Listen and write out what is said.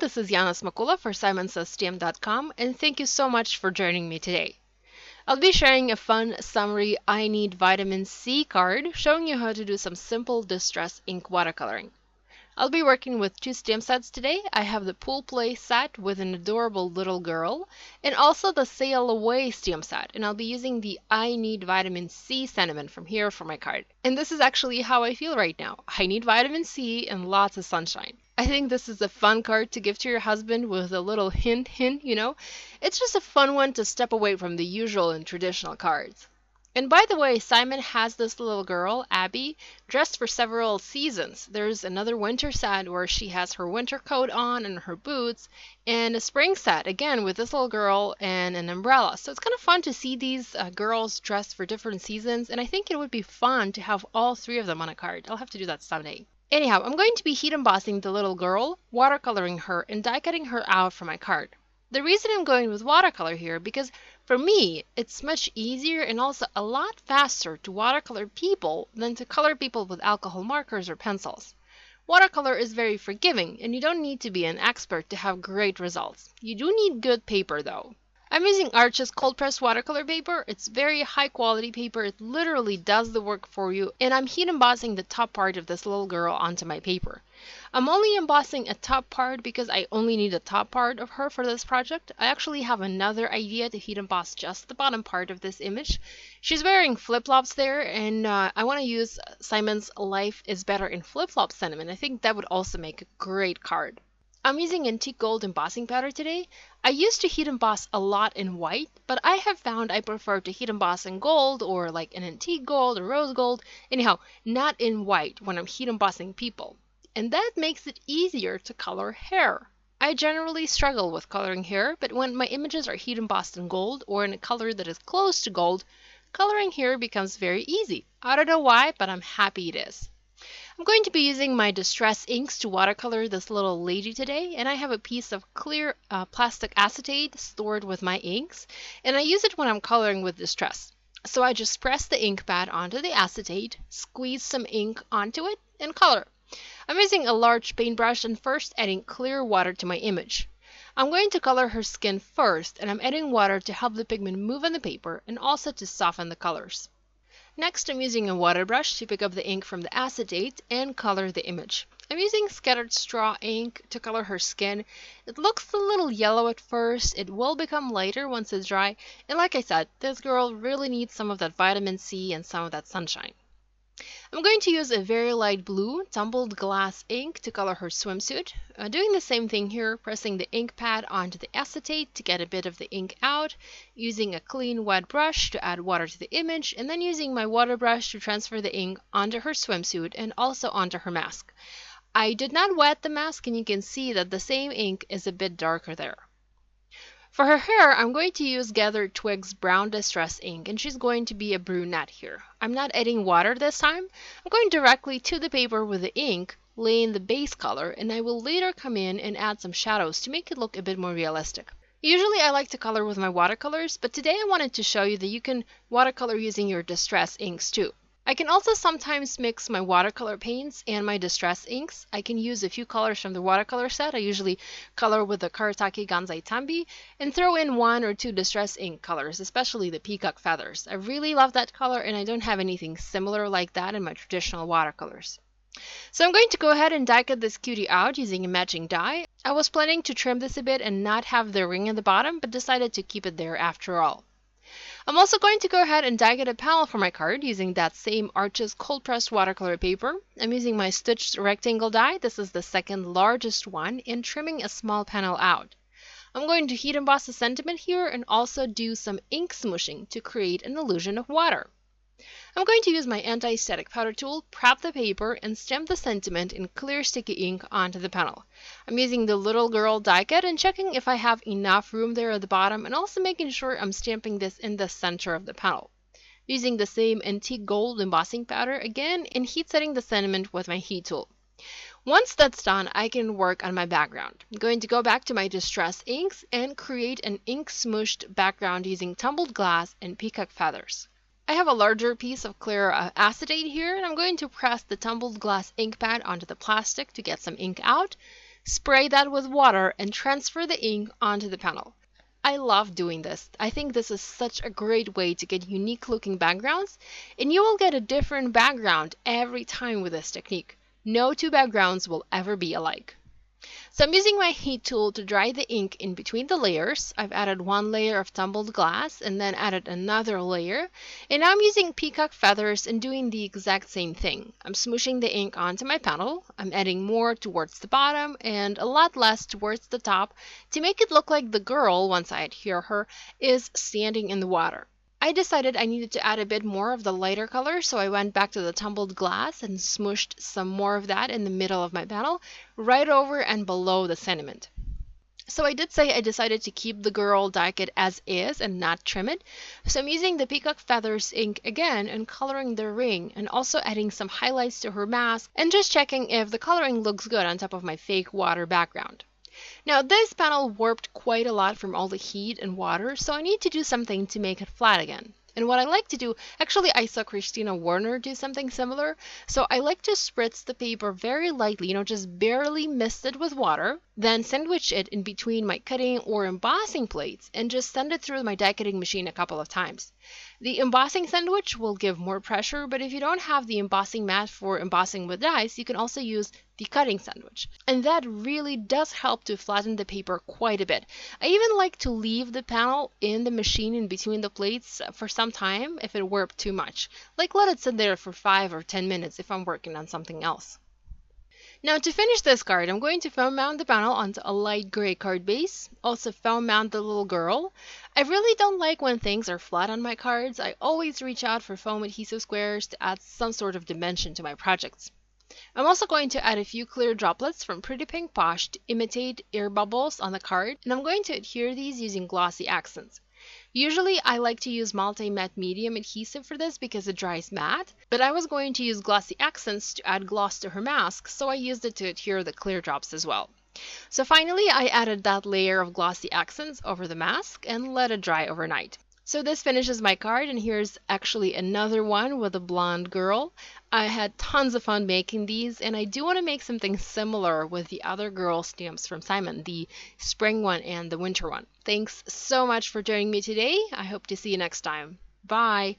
this is Yana Smakula for simonsstm.com, and thank you so much for joining me today. I'll be sharing a fun summary I Need Vitamin C card showing you how to do some simple distress ink watercoloring. I'll be working with two stamp sets today. I have the Pool Play set with an adorable little girl, and also the Sail Away stamp set, and I'll be using the I Need Vitamin C sentiment from here for my card. And this is actually how I feel right now. I need vitamin C and lots of sunshine. I think this is a fun card to give to your husband with a little hint, you know? It's just a fun one to step away from the usual and traditional cards. And by the way, Simon has this little girl, Abby, dressed for several seasons. There's another winter set where she has her winter coat on and her boots, and a spring set, again, with this little girl and an umbrella. So it's kind of fun to see these girls dressed for different seasons, and I think it would be fun to have all three of them on a card. I'll have to do that someday. Anyhow, I'm going to be heat embossing the little girl, watercoloring her, and die cutting her out for my card. The reason I'm going with watercolor here because for me, it's much easier and also a lot faster to watercolor people than to color people with alcohol markers or pencils. Watercolor is very forgiving and you don't need to be an expert to have great results. You do need good paper though. I'm using Arches cold pressed watercolor paper. It's very high quality paper. It literally does the work for you, and I'm heat embossing the top part of this little girl onto my paper. I'm only embossing a top part because I only need a top part of her for this project. I actually have another idea to heat emboss just the bottom part of this image. She's wearing flip-flops there, and I want to use Simon's Life is Better in Flip-Flop sentiment. I think that would also make a great card. I'm using antique gold embossing powder today. I used to heat emboss a lot in white, but I have found I prefer to heat emboss in gold or like an antique gold or rose gold. Anyhow, not in white when I'm heat embossing people. And that makes it easier to color hair. I generally struggle with coloring hair, but when my images are heat embossed in gold or in a color that is close to gold, coloring hair becomes very easy. I don't know why, but I'm happy it is. I'm going to be using my Distress inks to watercolor this little lady today, and I have a piece of clear plastic acetate stored with my inks, and I use it when I'm coloring with Distress. So I just press the ink pad onto the acetate, squeeze some ink onto it, and color. I'm using a large paintbrush and first adding clear water to my image. I'm going to color her skin first, and I'm adding water to help the pigment move on the paper and also to soften the colors. Next, I'm using a water brush to pick up the ink from the acetate and color the image. I'm using scattered straw ink to color her skin. It looks a little yellow at first. It will become lighter once it's dry. And like I said, this girl really needs some of that vitamin C and some of that sunshine. I'm going to use a very light blue tumbled glass ink to color her swimsuit. Doing the same thing here, pressing the ink pad onto the acetate to get a bit of the ink out, using a clean wet brush to add water to the image, and then using my water brush to transfer the ink onto her swimsuit and also onto her mask. I did not wet the mask, and you can see that the same ink is a bit darker there. For her hair, I'm going to use Gathered Twigs Brown Distress ink, and she's going to be a brunette here. I'm not adding water this time. I'm going directly to the paper with the ink, laying the base color, and I will later come in and add some shadows to make it look a bit more realistic. Usually I like to color with my watercolors, but today I wanted to show you that you can watercolor using your Distress inks too. I can also sometimes mix my watercolor paints and my Distress inks. I can use a few colors from the watercolor set. I usually color with the Karatake Gansai Tambi and throw in one or two Distress ink colors, especially the peacock feathers. I really love that color and I don't have anything similar like that in my traditional watercolors. So I'm going to go ahead and die cut this cutie out using a matching die. I was planning to trim this a bit and not have the ring at the bottom, but decided to keep it there after all. I'm also going to go ahead and die cut a panel for my card using that same Arches cold pressed watercolor paper. I'm using my stitched rectangle die. This is the second largest one, and trimming a small panel out. I'm going to heat emboss a sentiment here and also do some ink smooshing to create an illusion of water. I'm going to use my anti-static powder tool, prep the paper, and stamp the sentiment in clear sticky ink onto the panel. I'm using the little girl die cut and checking if I have enough room there at the bottom and also making sure I'm stamping this in the center of the panel. Using the same antique gold embossing powder again and heat setting the sentiment with my heat tool. Once that's done, I can work on my background. I'm going to go back to my Distress inks and create an ink smooshed background using tumbled glass and peacock feathers. I have a larger piece of clear acetate here, and I'm going to press the tumbled glass ink pad onto the plastic to get some ink out. spray that with water, and transfer the ink onto the panel. I love doing this. I think this is such a great way to get unique looking backgrounds, and you will get a different background every time with this technique. No two backgrounds will ever be alike. So I'm using my heat tool to dry the ink in between the layers. I've added one layer of tumbled glass and then added another layer. And now I'm using peacock feathers and doing the exact same thing. I'm smooshing the ink onto my panel. I'm adding more towards the bottom and a lot less towards the top to make it look like the girl, once I adhere her, is standing in the water. I decided I needed to add a bit more of the lighter color, so I went back to the tumbled glass and smooshed some more of that in the middle of my panel, right over and below the sentiment. So I did say I decided to keep the girl die kit as is and not trim it, so I'm using the peacock feathers ink again and coloring the ring and also adding some highlights to her mask and just checking if the coloring looks good on top of my fake water background. Now this panel warped quite a lot from all the heat and water, so I need to do something to make it flat again. And what I like to do, actually I saw Christina Warner do something similar, so I like to spritz the paper very lightly, just barely mist it with water, then sandwich it in between my cutting or embossing plates and just send it through my die cutting machine a couple of times. The embossing sandwich will give more pressure, but if you don't have the embossing mat for embossing with dies, you can also use the cutting sandwich. And that really does help to flatten the paper quite a bit. I even like to leave the panel in the machine in between the plates for some time if it warped too much. Like let it sit there for 5 or 10 minutes if I'm working on something else. Now to finish this card, I'm going to foam mount the panel onto a light gray card base. Also foam mount the little girl. I really don't like when things are flat on my cards. I always reach out for foam adhesive squares to add some sort of dimension to my projects. I'm also going to add a few clear droplets from Pretty Pink Posh to imitate air bubbles on the card, and I'm going to adhere these using glossy accents. Usually I like to use multi-matte medium adhesive for this because it dries matte, but I was going to use glossy accents to add gloss to her mask, so I used it to adhere the clear drops as well. So finally I added that layer of glossy accents over the mask and let it dry overnight. So this finishes my card, and here's actually another one with a blonde girl. I had tons of fun making these, and I do want to make something similar with the other girl stamps from Simon, the spring one and the winter one. Thanks so much for joining me today. I hope to see you next time. Bye!